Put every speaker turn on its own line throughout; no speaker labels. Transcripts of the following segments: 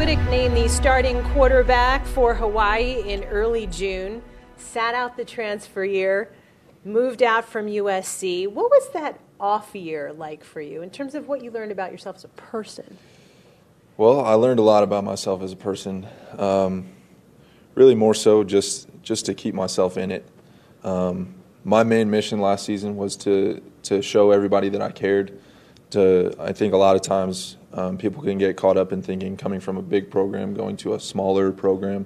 Wittek named the starting quarterback for Hawaii in early June, sat out the transfer year, moved out from USC. What was that off year like for you in terms of what you learned about yourself as a person?
Well, I learned a lot about myself as a person. Really more so just to keep myself in it. My main mission last season was to show everybody that I cared. I think a lot of times people can get caught up in thinking coming from a big program, going to a smaller program,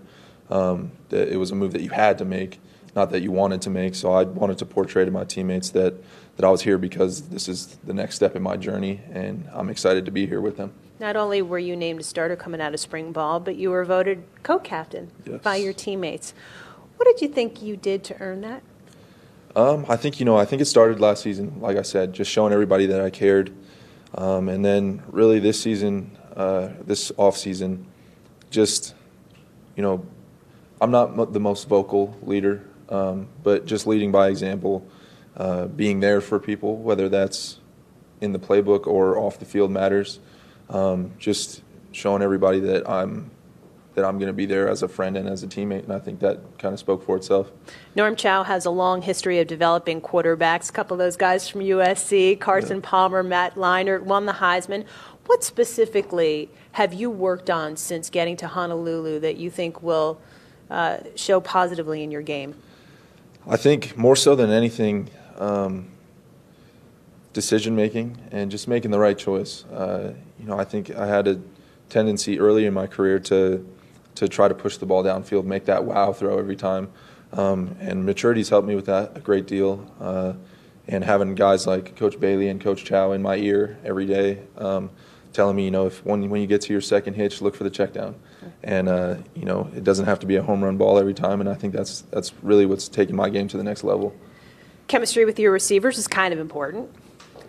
that it was a move that you had to make, not that you wanted to make. So I wanted to portray to my teammates that I was here because this is the next step in my journey, and I'm excited to be here with them.
Not only were you named a starter coming out of spring ball, but you were voted co-captain by your teammates. What did you think you did to earn that?
I think it started last season, like I said, just showing everybody that I cared. And then really this season, this offseason, just, I'm not the most vocal leader, but just leading by example, being there for people, whether that's in the playbook or off the field matters. Just showing everybody that I'm going to be there as a friend and as a teammate, and I think that kind of spoke for itself.
Norm Chow has a long history of developing quarterbacks. A couple of those guys from USC, Carson Palmer, Matt Leinart, won the Heisman. What specifically have you worked on since getting to Honolulu that you think will show positively in your game?
I think more so than anything, decision-making and just making the right choice. I think I had a tendency early in my career to try to push the ball downfield, make that wow throw every time. And maturity's helped me with that a great deal. And having guys like Coach Bailey and Coach Chow in my ear every day, telling me, if when you get to your second hitch, look for the check down. And, it doesn't have to be a home run ball every time. And I think that's really what's taken my game to the next level.
Chemistry with your receivers is kind of important.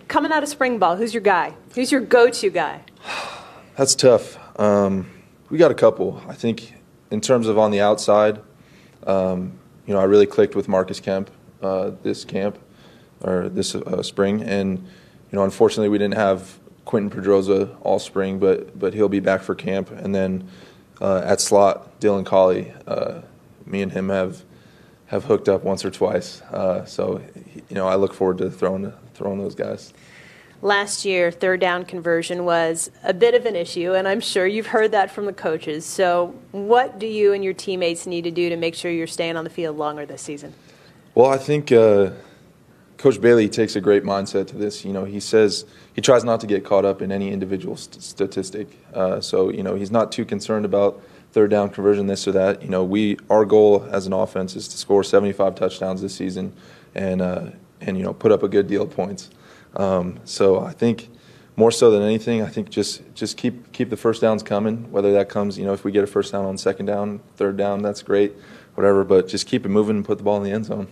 Coming out of spring ball, who's your guy? Who's your go-to guy?
That's tough. We got a couple. I think in terms of on the outside, I really clicked with Marcus Kemp this camp or this spring, and unfortunately we didn't have Quentin Pedroza all spring, but he'll be back for camp. And then at slot, Dylan Colley, me and him have hooked up once or twice. So I look forward to throwing those guys.
Last year, third down conversion was a bit of an issue, and I'm sure you've heard that from the coaches. So what do you and your teammates need to do to make sure you're staying on the field longer this season?
Well, I think Coach Bailey takes a great mindset to this. He says he tries not to get caught up in any individual statistic. So he's not too concerned about third down conversion, this or that. Our goal as an offense is to score 75 touchdowns this season and put up a good deal of points. So I think more so than anything, I think just keep the first downs coming, whether that comes, if we get a first down on second down, third down, that's great, whatever, but just keep it moving and put the ball in the end zone.